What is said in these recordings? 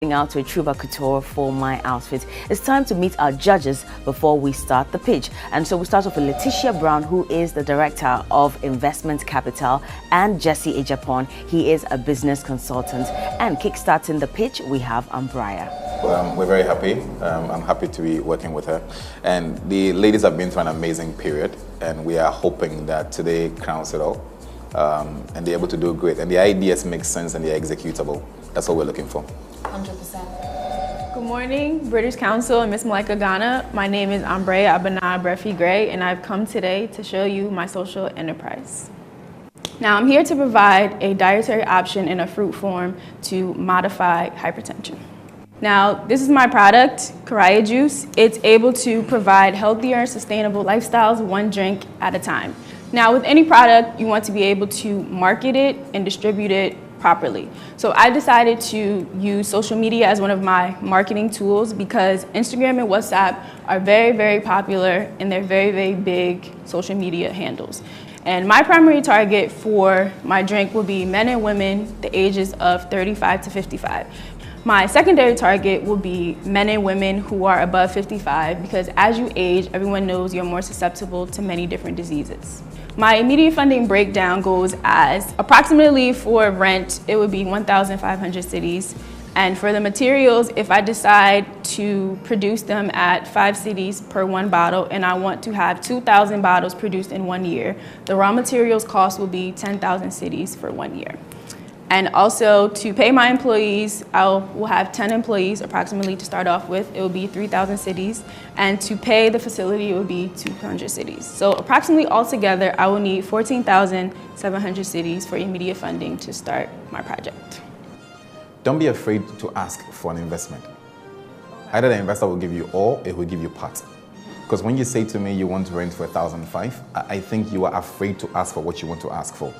Out to a Truva Couture for my outfit. It's time to meet our judges before we start the pitch. And so we start off with Letitia Brown, who is the Director of Investment Capital, and Jesse Ejapon. He is a business consultant. And kickstarting the pitch, we have Ambraya. We're very happy. I'm happy to be working with her. And the ladies have been through an amazing period, and we are hoping that today crowns it all. And they're able to do great. And the ideas make sense and they're executable. That's what we're looking for. 100%. Good morning, British Council and Miss Malaika Ghana. My name is Ambraya Abana Brefi Gray, and I've come today to show you my social enterprise. Now, I'm here to provide a dietary option in a fruit form to modify hypertension. Now, this is my product, Karaya Juice. It's able to provide healthier, sustainable lifestyles, one drink at a time. Now, with any product, you want to be able to market it and distribute it properly. So I decided to use social media as one of my marketing tools because Instagram and WhatsApp are very, very popular and they're very, very big social media handles. And my primary target for my drink will be men and women the ages of 35 to 55. My secondary target will be men and women who are above 55 because as you age, everyone knows you're more susceptible to many different diseases. My immediate funding breakdown goes as approximately for rent, it would be 1,500 cities. And for the materials, if I decide to produce them at 5 cities per one bottle and I want to have 2,000 bottles produced in 1 year, the raw materials cost will be 10,000 cities for 1 year. And also to pay my employees, will have 10 employees approximately to start off with. It will be 3,000 cities. And to pay the facility, it will be 200 cities. So approximately altogether, I will need 14,700 cities for immediate funding to start my project. Don't be afraid to ask for an investment. Either the investor will give you all, it will give you part. Because when you say to me you want to rent for 1,500, I think you are afraid to ask for what you want to ask for.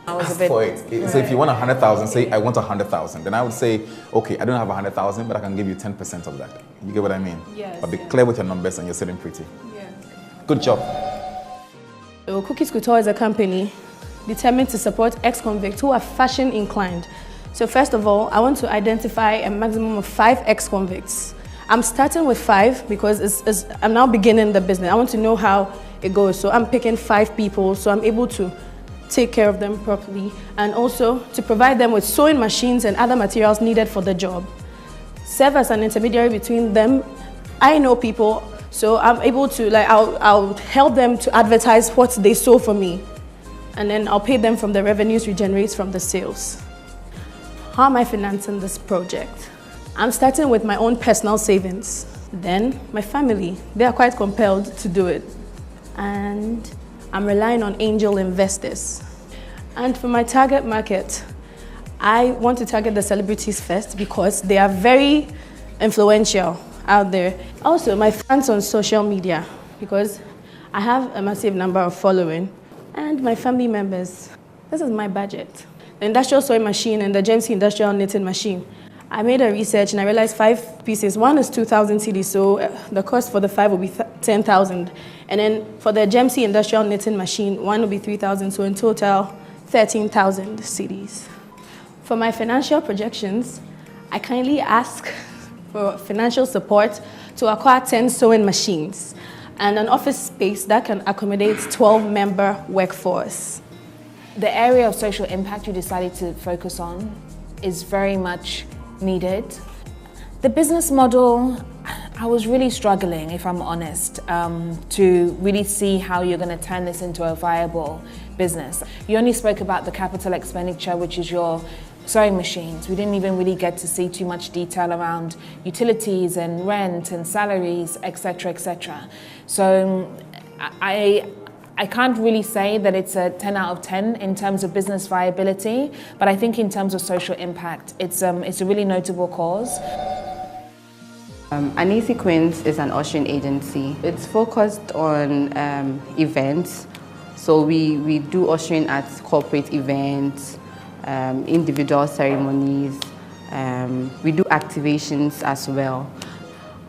Ask for it. So if you want 100,000, say I want 100,000. Then I would say, okay, I don't have 100,000, but I can give you 10% of that. You get what I mean? Yes. But be clear with your numbers and you're sitting pretty. Yes. Good job. Cookies Couture is a company determined to support ex-convicts who are fashion inclined. So first of all, I want to identify a maximum of 5 ex-convicts. I'm starting with 5 because I'm now beginning the business. I want to know how it goes. So I'm picking 5 people so I'm able to take care of them properly and also to provide them with sewing machines and other materials needed for the job. Serve as an intermediary between them. I know people, so I'm able to, I'll help them to advertise what they sew for me. And then I'll pay them from the revenues we generate from the sales. How am I financing this project? I'm starting with my own personal savings. Then my family, they are quite compelled to do it. And I'm relying on angel investors. And for my target market, I want to target the celebrities first because they are very influential out there. Also, my fans on social media because I have a massive number of following. And my family members. This is my budget. The industrial sewing machine and the GMC industrial knitting machine. I made a research and I realized 5 pieces. One is 2,000 cedis, so the cost for the 5 will be 10,000. And then for the GMC industrial knitting machine, one will be 3,000, so in total, 13,000 cedis. For my financial projections, I kindly ask for financial support to acquire 10 sewing machines and an office space that can accommodate 12-member workforce. The area of social impact you decided to focus on is very much needed. The business model, I was really struggling, if I'm honest, to really see how you're going to turn this into a viable business. You only spoke about the capital expenditure, which is your sewing machines. We didn't even really get to see too much detail around utilities and rent and salaries, etc., etc. So I can't really say that it's a 10 out of 10 in terms of business viability, but I think in terms of social impact, it's a really notable cause. Anisi Queens is an ushering agency. It's focused on events. So we do ushering at corporate events, individual ceremonies. We do activations as well.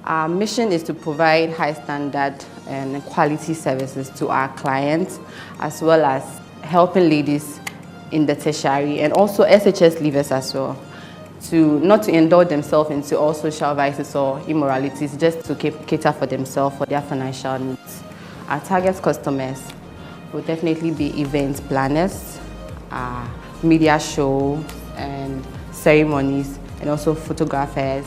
Our mission is to provide high standard and quality services to our clients, as well as helping ladies in the tertiary and also SHS leavers as well. to not to indulge themselves into all social vices or immoralities, just to cater for themselves, for their financial needs. Our target customers will definitely be event planners, media shows and ceremonies, and also photographers,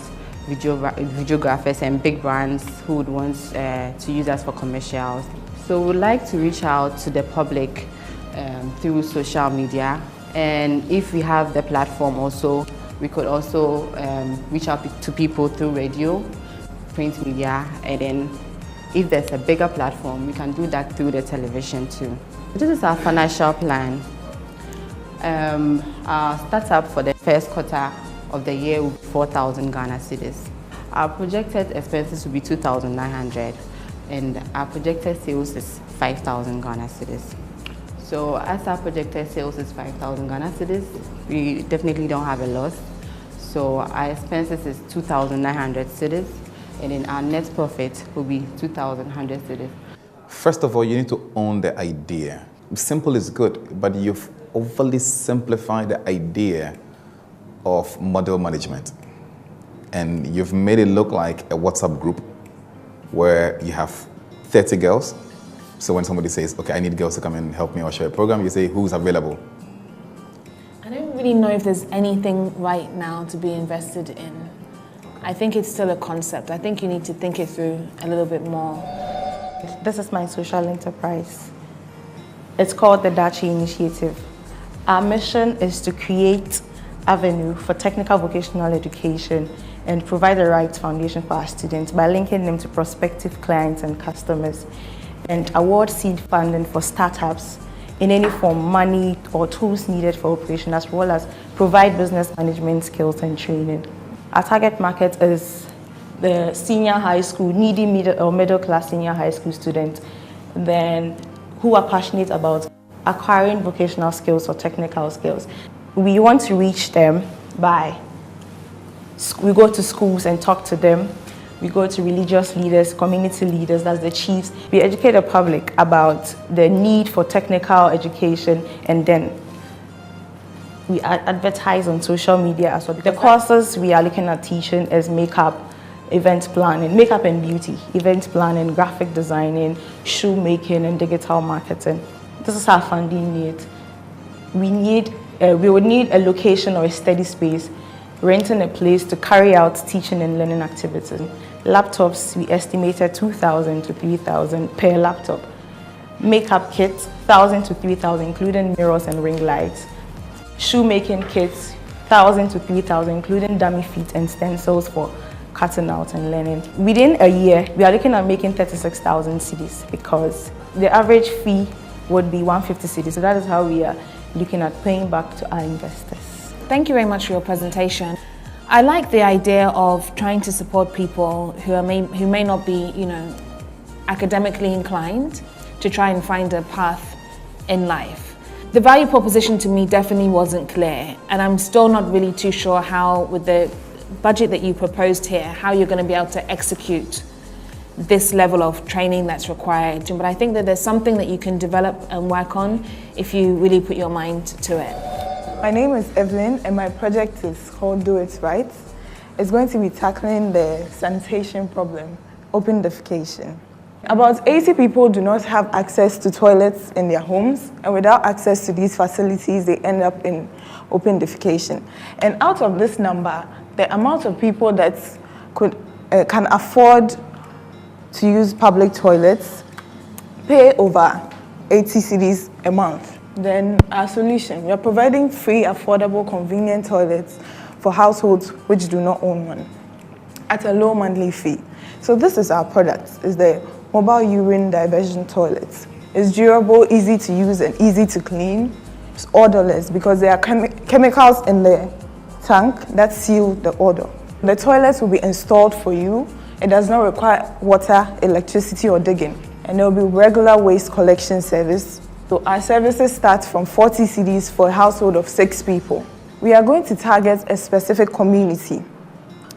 videographers, and big brands who would want to use us for commercials. So we'd like to reach out to the public through social media, and if we have the platform also, we could also reach out to people through radio, print media, and then if there's a bigger platform, we can do that through the television too. This is our financial plan. Our startup for the first quarter of the year will be 4,000 Ghana cedis. Our projected expenses will be 2,900, and our projected sales is 5,000 Ghana cedis. So as our projected sales is 5,000 Ghana cedis, we definitely don't have a loss. So our expenses is 2,900 cedis, and then our net profit will be 2,100 cedis. First of all, you need to own the idea. Simple is good, but you've overly simplified the idea of model management. And you've made it look like a WhatsApp group where you have 30 girls. So when somebody says, okay, I need girls to come and help me or share a program, you say, who's available? I don't really know if there's anything right now to be invested in. I think it's still a concept. I think you need to think it through a little bit more. This is my social enterprise. It's called the Duchy Initiative. Our mission is to create avenue for technical vocational education and provide the right foundation for our students by linking them to prospective clients and customers, and award seed funding for startups in any form, money or tools needed for operation, as well as provide business management skills and training. Our target market is the senior high school, needy middle class senior high school students, then who are passionate about acquiring vocational skills or technical skills. We want to reach them by, we go to schools and talk to them. We go to religious leaders, community leaders, that's the chiefs. We educate the public about the need for technical education, and then we advertise on social media as well. The courses we are looking at teaching is makeup, event planning, makeup and beauty, event planning, graphic designing, shoemaking, and digital marketing. This is our funding need. We would need a location or a steady space, renting a place to carry out teaching and learning activities. Laptops, we estimated 2,000 to 3,000 per laptop. Makeup kits, 1,000 to 3,000, including mirrors and ring lights. Shoemaking kits, 1,000 to 3,000, including dummy feet and stencils for cutting out and learning. Within a year, we are looking at making 36,000 cedis, because the average fee would be 150 cedis. So that is how we are looking at paying back to our investors. Thank you very much for your presentation. I like the idea of trying to support people who may not be, academically inclined, to try and find a path in life. The value proposition to me definitely wasn't clear, and I'm still not really too sure how, with the budget that you proposed here, how you're going to be able to execute this level of training that's required. But I think that there's something that you can develop and work on if you really put your mind to it. My name is Evelyn, and my project is called Do It Right. It's going to be tackling the sanitation problem, open defecation. About 80 people do not have access to toilets in their homes, and without access to these facilities, they end up in open defecation. And out of this number, the amount of people that can afford to use public toilets pay over 80 cedis a month. Then our solution, we are providing free, affordable, convenient toilets for households which do not own one at a low monthly fee. So this is our product, is the mobile urine diversion toilets. It's durable, easy to use, and easy to clean. It's odorless because there are chemicals in the tank that seal the odor. The toilets will be installed for you. It does not require water, electricity, or digging. And there will be regular waste collection service. So our services start from 40 cedis for a household of 6 people. We are going to target a specific community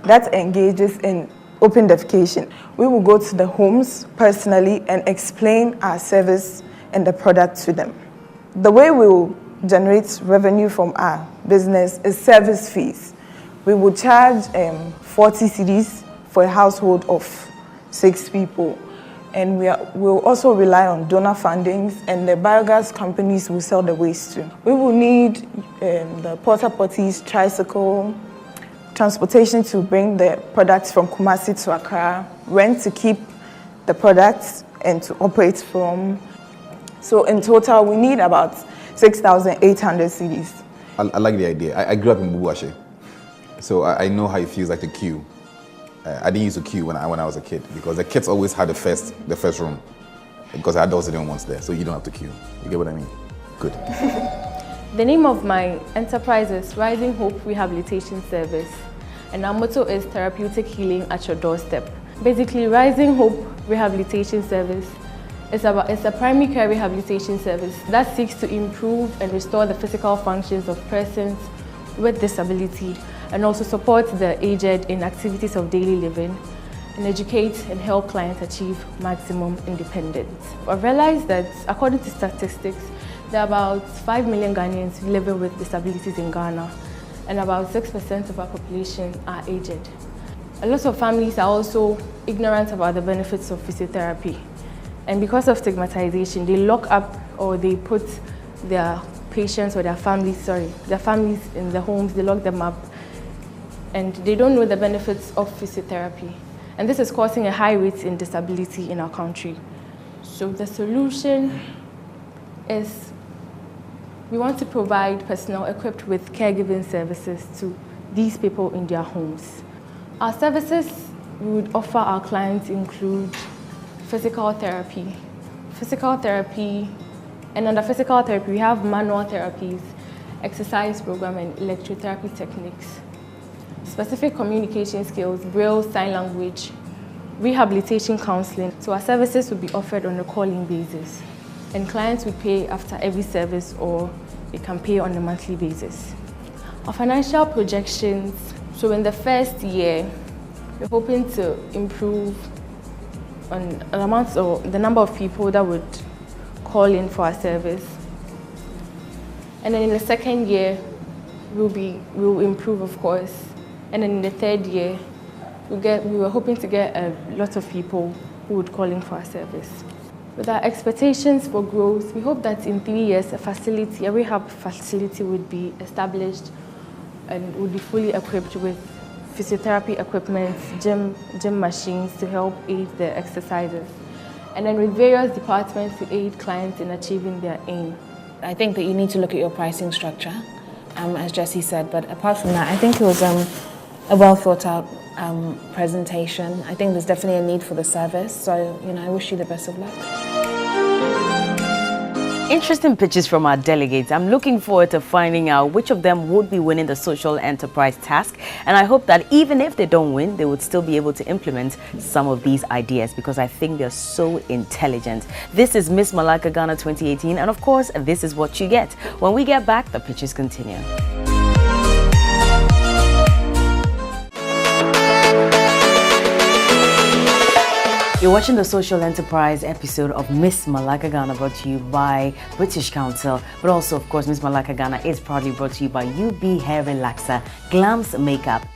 that engages in open defecation. We will go to the homes personally and explain our service and the product to them. The way we will generate revenue from our business is service fees. We would charge 40 cedis for a household of 6 people. And we'll also rely on donor fundings, and the biogas companies will sell the waste too. We will need the porta potties, tricycle, transportation to bring the products from Kumasi to Accra, rent to keep the products and to operate from. So in total, we need about 6,800 cedis. I like the idea. I grew up in Bubuashe, so I know how it feels like to queue. I didn't used to queue when I was a kid because the kids always had the first room because the adults didn't want there, so you don't have to queue. You get what I mean? Good. The name of my enterprise is Rising Hope Rehabilitation Service, and our motto is therapeutic healing at your doorstep. Basically, Rising Hope Rehabilitation Service is a primary care rehabilitation service that seeks to improve and restore the physical functions of persons with disability, and also support the aged in activities of daily living, and educate and help clients achieve maximum independence. I've realized that according to statistics, there are about 5 million Ghanaians living with disabilities in Ghana, and about 6% of our population are aged. A lot of families are also ignorant about the benefits of physiotherapy, and because of stigmatization, they lock up or they put their patients or their families in the homes, they lock them up, and they don't know the benefits of physiotherapy. And this is causing a high rate in disability in our country. So the solution is we want to provide personnel equipped with caregiving services to these people in their homes. Our services we would offer our clients include physical therapy, and under physical therapy we have manual therapies, exercise program, and electrotherapy techniques. Specific communication skills, Braille, sign language, rehabilitation counseling. So our services will be offered on a calling basis, and clients will pay after every service, or they can pay on a monthly basis. Our financial projections, so in the first year, we're hoping to improve on an amount of the number of people that would call in for our service. And then in the second year, we'll improve, of course. And then in the third year, we were hoping to get a lot of people who would call in for our service. With our expectations for growth, we hope that in 3 years, a rehab facility would be established and would be fully equipped with physiotherapy equipment, gym machines to help aid the exercises, and then with various departments to aid clients in achieving their aim. I think that you need to look at your pricing structure, as Jessie said, but apart from that, I think it was a well thought out presentation. I think there's definitely a need for the service, so I wish you the best of luck. Interesting pitches from our delegates. I'm looking forward to finding out which of them would be winning the social enterprise task, and I hope that even if they don't win, they would still be able to implement some of these ideas because I think they're so intelligent. This is Miss Malaika Ghana 2018, and of course, this is what you get. When we get back, the pitches continue. You're watching the Social Enterprise episode of Miss Malaika Ghana, brought to you by British Council, but also, of course, Miss Malaika Ghana is proudly brought to you by UB Hair Relaxer, Glams Makeup,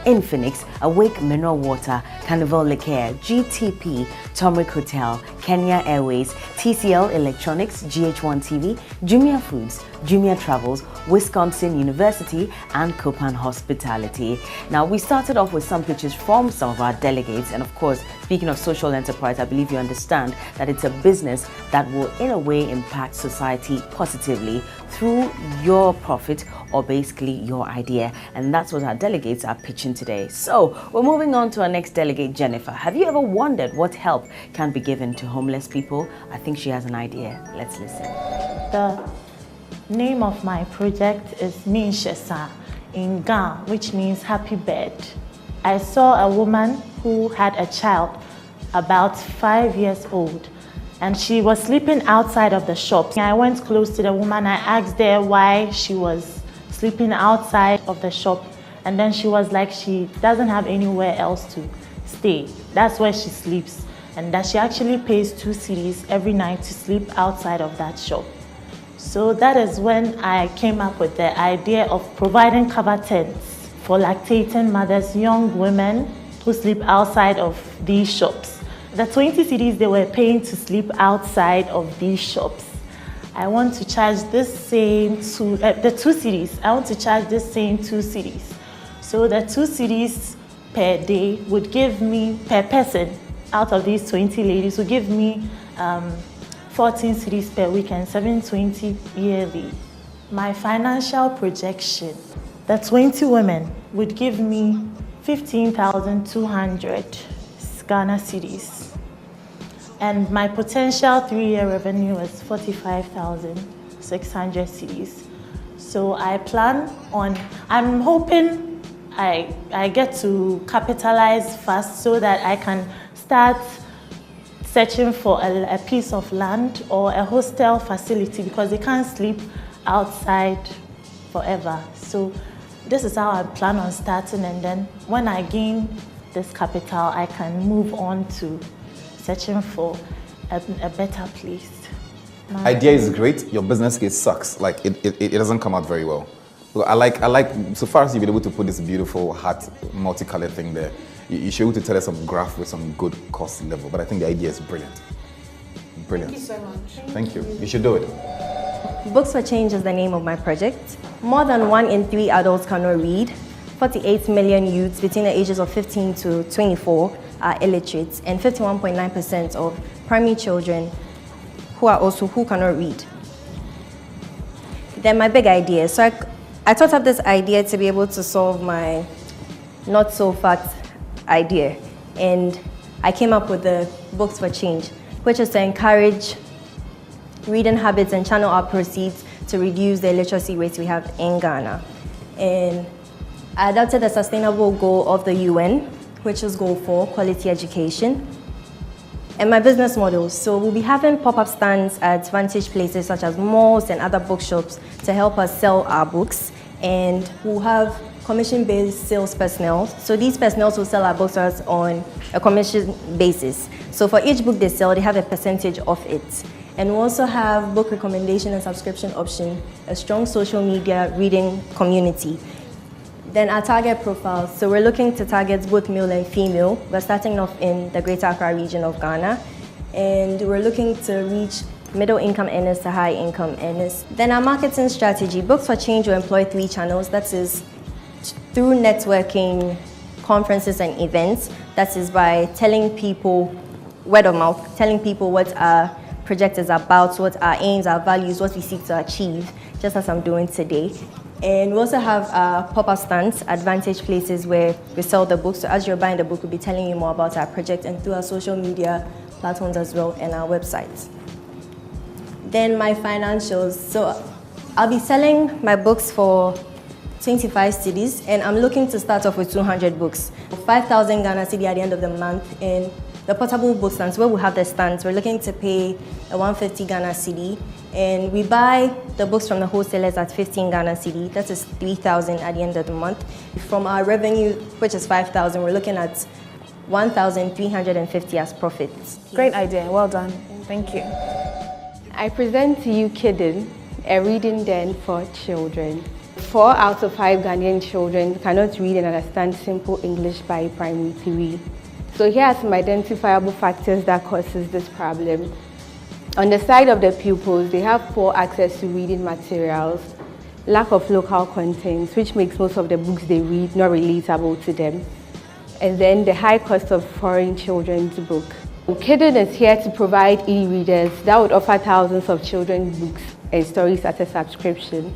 Infinix, Awake Mineral Water, Carnival Liqueur, GTP, Turmeric Hotel, Kenya Airways, TCL Electronics, GH1 TV, Jumia Foods, Jumia Travels, Wisconsin University, and Copan Hospitality. Now, we started off with some pitches from some of our delegates, and of course, speaking of social enterprise, I believe you understand that it's a business that will, in a way, impact society positively through your profit or basically your idea, and that's what our delegates are pitching today. So, we're moving on to our next delegate, Jennifer. Have you ever wondered what help can be given to homeless people? I think she has an idea. Let's listen. The name of my project is Minshesa in Ga, which means happy bed. I saw a woman who had a child about 5 years old, and she was sleeping outside of the shop. I went close to the woman. I asked her why she was sleeping outside of the shop, and then she was like she doesn't have anywhere else to stay. That's where she sleeps, and that she actually pays 2 cedis every night to sleep outside of that shop. So that is when I came up with the idea of providing cover tents for lactating mothers, young women who sleep outside of these shops. The 20 cedis they were paying to sleep outside of these shops, I want to charge this same the 2 cedis. I want to charge this same 2 cedis. So the 2 cedis per day would give me, per person, out of these 20 ladies, would give me 14 cedis per week and 720 yearly. My financial projection, the 20 women would give me 15,200 Ghana cedis. And my potential 3-year revenue is 45,600 cedis. So I plan on, I'm hoping I get to capitalize fast so that I can start searching for a piece of land or a hostel facility because they can't sleep outside forever. So this is how I plan on starting, and then when I gain this capital, I can move on to searching for a better place. Idea is great, your business case sucks. Like it doesn't come out very well. So I like, so far as you've been able to put this beautiful heart, multicolored thing there, you should be able to tell us some graph with some good cost level, but I think the idea is brilliant. Brilliant. Thank you so much. Thank you. You should do it. Books for Change is the name of my project. More than 1 in 3 adults cannot read. 48 million youths between the ages of 15 to 24 are illiterate, and 51.9% of primary children who cannot read. Then my big idea. So I thought of this idea to be able to solve my not so fat idea, and I came up with the Books for Change, which is to encourage reading habits and channel our proceeds to reduce the illiteracy rates we have in Ghana. And I adopted the sustainable goal of the UN, which is goal 4, quality education. And my business model, so we'll be having pop-up stands at vantage places such as malls and other bookshops to help us sell our books. And we'll have commission-based sales personnel. So these personnel will sell our books to us on a commission basis. So for each book they sell, they have a percentage of it. And we also have book recommendation and subscription option, a strong social media reading community. Then our target profile. So we're looking to target both male and female. We're starting off in the Greater Accra region of Ghana. And we're looking to reach middle income earners to high income earners. Then our marketing strategy. Books for Change will employ 3 channels. That is through networking, conferences and events. That is by telling people, word of mouth, telling people what our project is about, what our aims, our values, what we seek to achieve, just as I'm doing today. And we also have pop-up stands, advantage places where we sell the books. So as you're buying the book, we'll be telling you more about our project and through our social media platforms as well and our website. Then my financials. So I'll be selling my books for 25 cedis, and I'm looking to start off with 200 books. 5,000 Ghana cedi at the end of the month. And the portable book stands, where we have the stands, we're looking to pay a 150 Ghana cedi. And we buy the books from the wholesalers at 15 Ghana cedi. That is 3,000 at the end of the month. From our revenue, which is 5,000, we're looking at 1,350 as profits. Great idea. Well done. Thank you. I present to you Kiddin, a reading den for children. 4 out of 5 Ghanaian children cannot read and understand simple English by primary 3. So here are some identifiable factors that causes this problem. On the side of the pupils, they have poor access to reading materials, lack of local contents, which makes most of the books they read not relatable to them, and then the high cost of foreign children's book. Kiddin is here to provide e-readers that would offer thousands of children's books and stories at a subscription.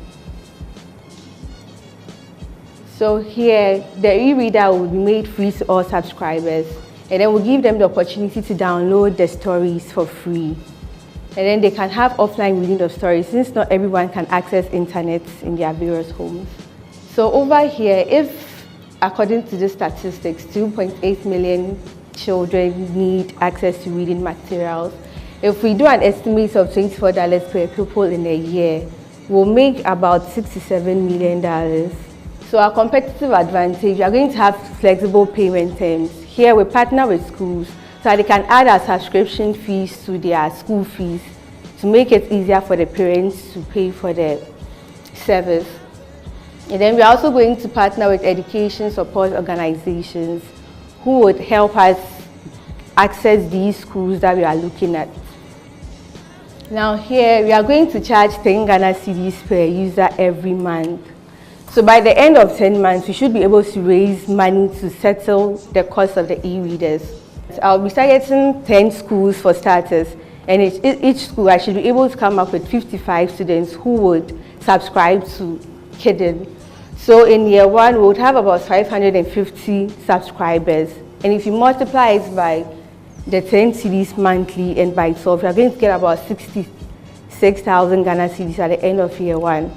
So here, the e-reader will be made free to all subscribers, and then we'll give them the opportunity to download the stories for free. And then they can have offline reading of stories since not everyone can access internet in their various homes. So over here, if according to the statistics, 2.8 million children need access to reading materials, if we do an estimate of $24 per pupil in a year, we'll make about $67 million. So our competitive advantage, we are going to have flexible payment terms. Here we partner with schools so that they can add our subscription fees to their school fees to make it easier for the parents to pay for the service. And then we're also going to partner with education support organizations who would help us access these schools that we are looking at. Now here, we are going to charge 10 Ghana cedis per user every month. So by the end of 10 months, we should be able to raise money to settle the cost of the e-readers. I'll be targeting 10 schools for starters, and each school I should be able to come up with 55 students who would subscribe to Kiddin. So in year one, we would have about 550 subscribers. And if you multiply it by the 10 cedis monthly and by 12, we are going to get about 66,000 Ghana cedis at the end of year one.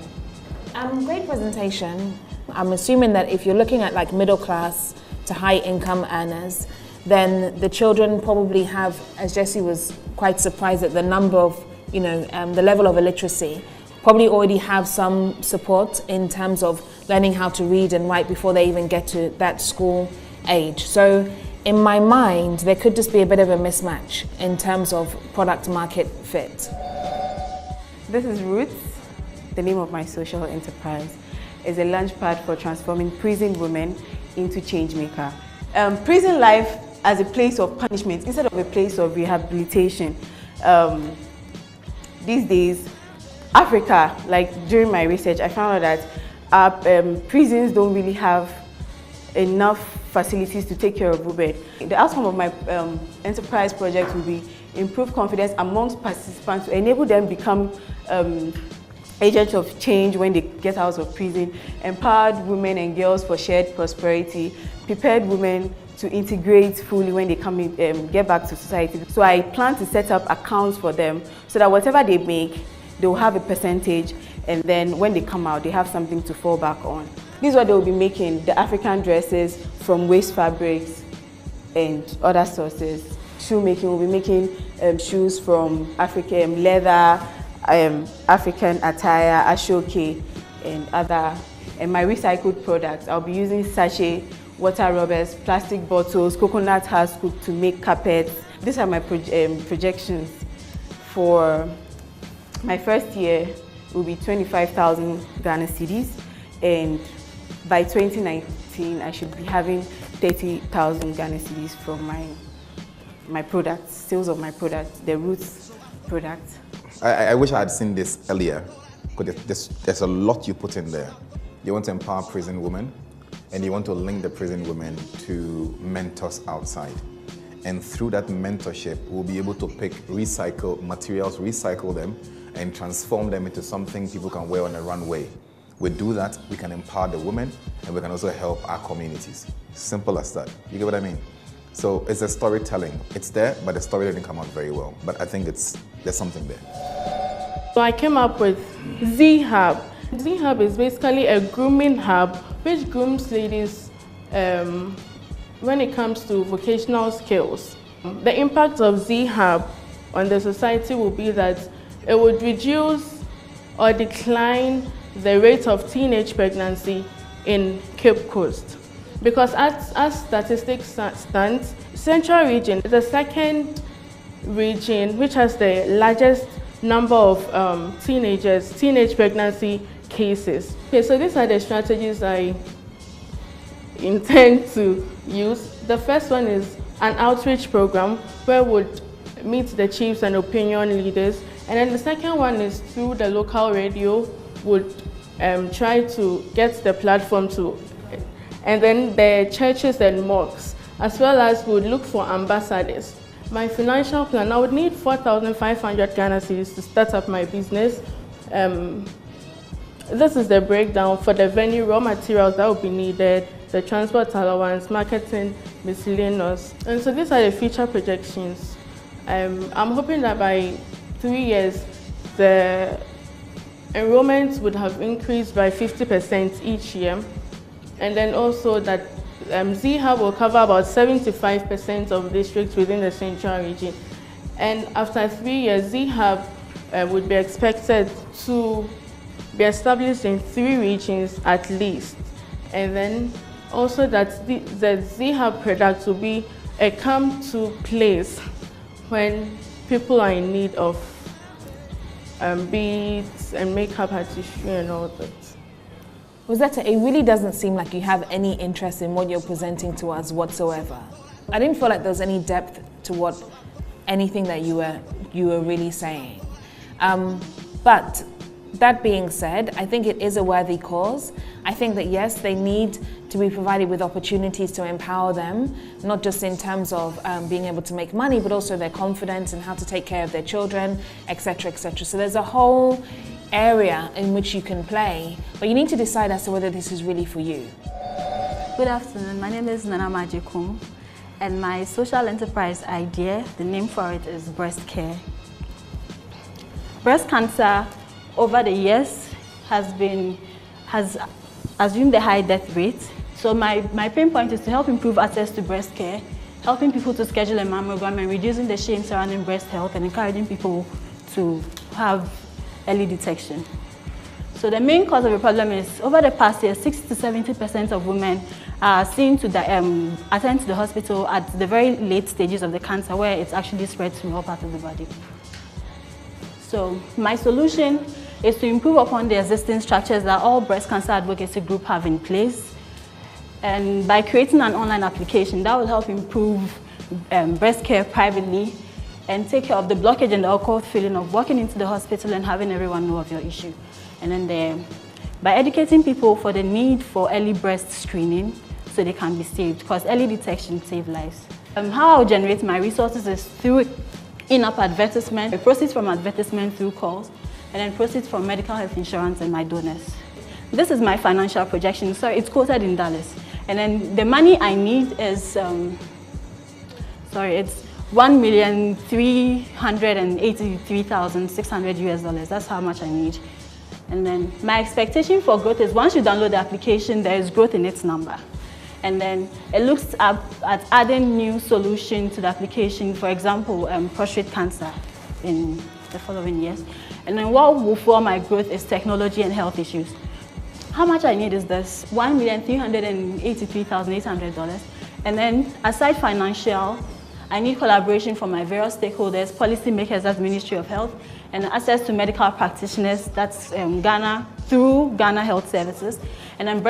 Great presentation. I'm assuming that if you're looking at like middle class to high income earners, then the children probably have, as Jessie was quite surprised at the number of, the level of illiteracy, probably already have some support in terms of learning how to read and write before they even get to that school age. So in my mind, there could just be a bit of a mismatch in terms of product market fit. This is Ruth. The name of my social enterprise is a launchpad for transforming prison women into change maker. Prison life as a place of punishment instead of a place of rehabilitation. These days, Africa, like during my research, I found out that our prisons don't really have enough facilities to take care of women. The outcome of my enterprise project will be improve confidence amongst participants to enable them become agents of change when they get out of prison, empowered women and girls for shared prosperity, prepared women to integrate fully when they come in, get back to society. So I plan to set up accounts for them so that whatever they make, they will have a percentage, and then when they come out, they have something to fall back on. This is what they will be making, the African dresses from waste fabrics and other sources. Shoemaking, we'll be making shoes from African leather, African attire, ashoke, and my recycled products. I'll be using sachet, water rubbers, plastic bottles, coconut husk to make carpets. These are my projections. For my first year, it will be 25,000 Ghana cedis, and by 2019, I should be having 30,000 Ghana cedis from my products, sales of my products, the Ruth products. I wish I had seen this earlier, because there's a lot you put in there. You want to empower prison women, and you want to link the prison women to mentors outside. And through that mentorship, we'll be able to pick recycle materials, recycle them, and transform them into something people can wear on a runway. We do that, we can empower the women, and we can also help our communities. Simple as that. You get what I mean? So it's a storytelling. It's there, but the story didn't come out very well. But I think there's something there. So I came up with Zhub. Zhub is basically a grooming hub which grooms ladies when it comes to vocational skills. The impact of Zhub on the society will be that it would reduce or decline the rate of teenage pregnancy in Cape Coast. Because as statistics stand, Central Region is the second region which has the largest number of teenage pregnancy cases. Okay, so these are the strategies I intend to use. The first one is an outreach program where we would meet the chiefs and opinion leaders. And then the second one is through the local radio, would try to get the platform to, and then the churches and mosques, as well as would look for ambassadors. My financial plan, I would need 4,500 Ghana cedis to start up my business. This is the breakdown for the venue, raw materials that would be needed, the transport allowance, marketing, miscellaneous. And so these are the future projections. I'm hoping that by 3 years, the enrollment would have increased by 50% each year. And then also that Zhub will cover about 75% of districts within the Central Region. And after 3 years, Zhub would be expected to be established in 3 regions at least. And then also that the Zhub product will be a come-to place when people are in need of beads and makeup artistry and all that. Rosetta, it really doesn't seem like you have any interest in what you're presenting to us whatsoever. I didn't feel like there was any depth to anything that you were really saying. But that being said, I think it is a worthy cause. I think that yes, they need to be provided with opportunities to empower them, not just in terms of being able to make money, but also their confidence and how to take care of their children, etc., etc. So there's a whole area in which you can play, but you need to decide as to whether this is really for you. Good afternoon, my name is Nana Majikum, and my social enterprise idea, the name for it is breast care. Breast cancer over the years has assumed a high death rate. So my pain point is to help improve access to breast care, helping people to schedule a mammogram and reducing the shame surrounding breast health and encouraging people to have early detection. So the main cause of the problem is, over the past year, 60 to 70% of women are seen to attend to the hospital at the very late stages of the cancer, where it's actually spread to all parts of the body. So my solution is to improve upon the existing structures that all breast cancer advocacy groups have in place. And by creating an online application, that will help improve breast care privately and take care of the blockage and the awkward feeling of walking into the hospital and having everyone know of your issue. And then by educating people for the need for early breast screening so they can be saved, because early detection saves lives. How I'll generate my resources is through in-app advertisement, proceeds from advertisement through calls, and then proceeds from medical health insurance and my donors. This is my financial projection, so it's quoted in dollars. And then the money I need is, it's $1,383,600 US. That's how much I need. And then my expectation for growth is, once you download the application, there is growth in its number. And then it looks at adding new solutions to the application, for example, prostate cancer in the following years. And then what will fuel my growth is technology and health issues. How much I need is this, $1,383,800. And then aside financial, I need collaboration from my various stakeholders, policymakers, that's Ministry of Health, and access to medical practitioners, that's Ghana, through Ghana Health Services, and then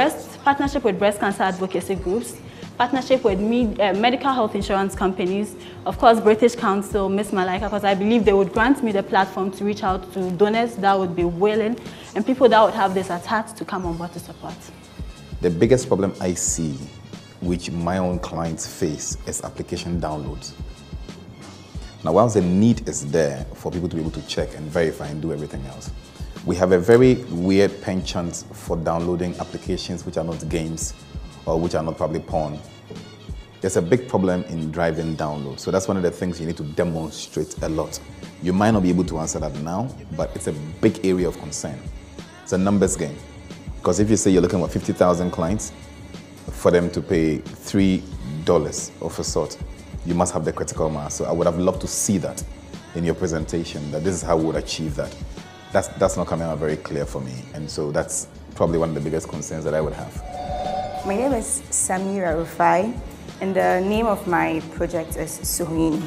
partnership with breast cancer advocacy groups, partnership with medical health insurance companies, of course British Council, Miss Malaika, because I believe they would grant me the platform to reach out to donors that would be willing and people that would have this at heart to come on board to support. The biggest problem I see, which my own clients face, is application downloads. Now, whilst the need is there for people to be able to check and verify and do everything else, we have a very weird penchant for downloading applications which are not games or which are not probably porn. There's a big problem in driving download. So that's one of the things you need to demonstrate a lot. You might not be able to answer that now, but it's a big area of concern. It's a numbers game. Because if you say you're looking at 50,000 clients, for them to pay $3 of a sort, you must have the critical mass. So I would have loved to see that in your presentation, that this is how we would achieve that. That's not coming out very clear for me. And so that's probably one of the biggest concerns that I would have. My name is Samira Rufai, and the name of my project is Suhini.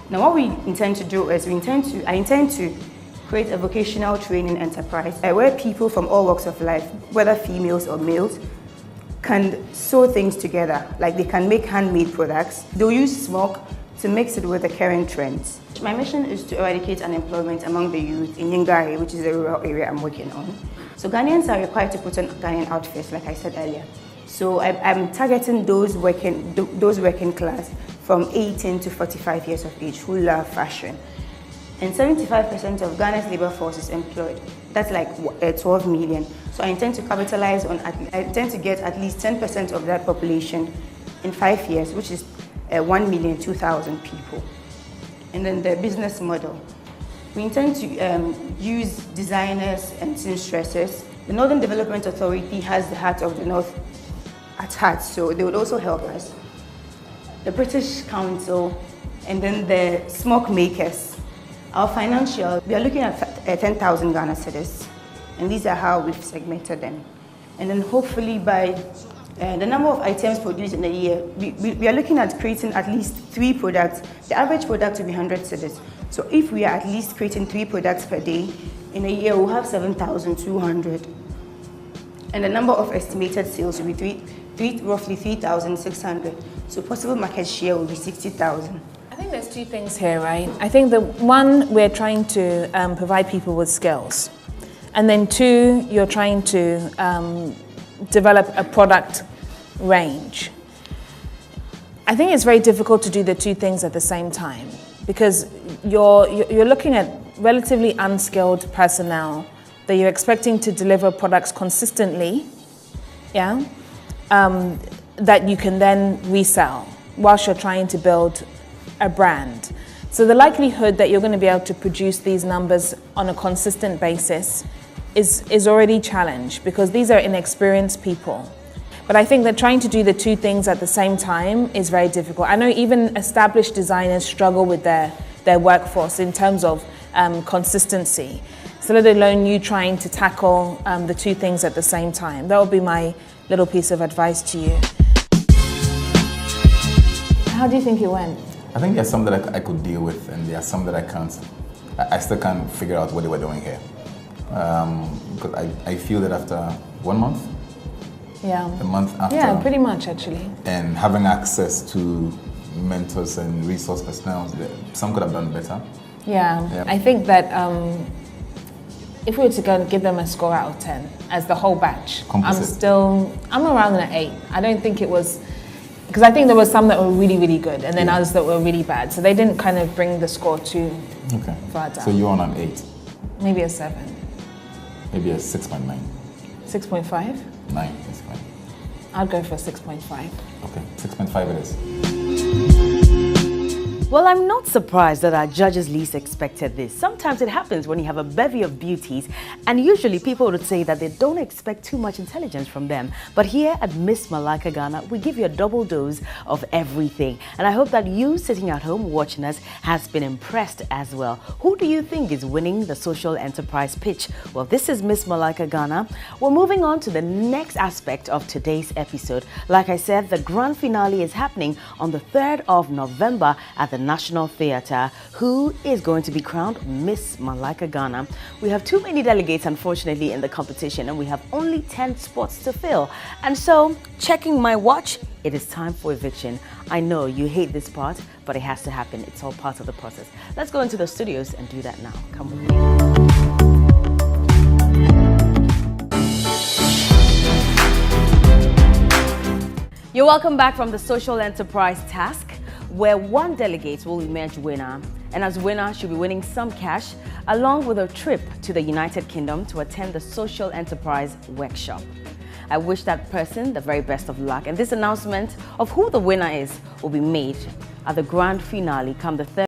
Now what we intend to do is I intend to create a vocational training enterprise where people from all walks of life, whether females or males, can sew things together. Like they can make handmade products. They'll use smoke to mix it with the current trends. My mission is to eradicate unemployment among the youth in Yingari, which is the rural area I'm working on. So Ghanaians are required to put on Ghanaian outfits, like I said earlier. So I'm targeting those working class from 18 to 45 years of age who love fashion. And 75% of Ghana's labor force is employed. That's like 12 million. So I intend to capitalize on, I intend to get at least 10% of that population in 5 years, which is 1,002,000 people. And then the business model. We intend to use designers and seamstresses. The Northern Development Authority has the heart of the North at heart, so they would also help us. The British Council, and then the smoke makers. Our financial, we are looking at 10,000 Ghana cedis, and these are how we've segmented them. And then hopefully by the number of items produced in a year, we are looking at creating at least 3 products. The average product will be 100 cedis. So if we are at least creating 3 products per day, in a year we'll have 7,200. And the number of estimated sales will be roughly 3,600. So possible market share will be 60,000. I think there's two things here, right? I think the one, we're trying to provide people with skills. And then two, you're trying to develop a product range. I think it's very difficult to do the two things at the same time because you're looking at relatively unskilled personnel that you're expecting to deliver products consistently, yeah, that you can then resell whilst you're trying to build a brand. So the likelihood that you're going to be able to produce these numbers on a consistent basis is already challenged because these are inexperienced people. But I think that trying to do the two things at the same time is very difficult. I know even established designers struggle with their workforce in terms of consistency. So let alone you trying to tackle the two things at the same time. That would be my little piece of advice to you. How do you think it went? I think there's some that I could deal with and there are some that I can't. I still can't figure out what they were doing here. Because I feel that after 1 month, yeah, a month after. Yeah, pretty much actually. And having access to mentors and resource personnel, some could have done better. Yeah. I think that if we were to go and give them a score out of 10 as the whole batch, I'm around an 8. I don't think it was, because I think there were some that were really, really good and then others that were really bad. So they didn't kind of bring the score too far down. So you're on an 8? Maybe a 7. Maybe a 6.9. 6.5? 9 is fine. I'd go for 6.5. Okay, 6.5 it is. Well, I'm not surprised that our judges least expected this. Sometimes it happens when you have a bevy of beauties, and usually people would say that they don't expect too much intelligence from them. But here at Miss Malaika Ghana, we give you a double dose of everything. And I hope that you sitting at home watching us has been impressed as well. Who do you think is winning the social enterprise pitch? Well, this is Miss Malaika Ghana. We're moving on to the next aspect of today's episode. Like I said, the grand finale is happening on the 3rd of November at the National Theatre. Who is going to be crowned Miss Malaika Ghana? We have too many delegates, unfortunately, in the competition, and we have only 10 spots to fill. And so, checking my watch, it is time for eviction. I know you hate this part, but it has to happen. It's all part of the process. Let's go into the studios and do that now. Come with me. You're welcome back from the social enterprise task, where one delegate will emerge winner, and as winner she'll be winning some cash along with a trip to the United Kingdom to attend the social enterprise workshop. I wish that person the very best of luck, and this announcement of who the winner is will be made at the grand finale come the 3rd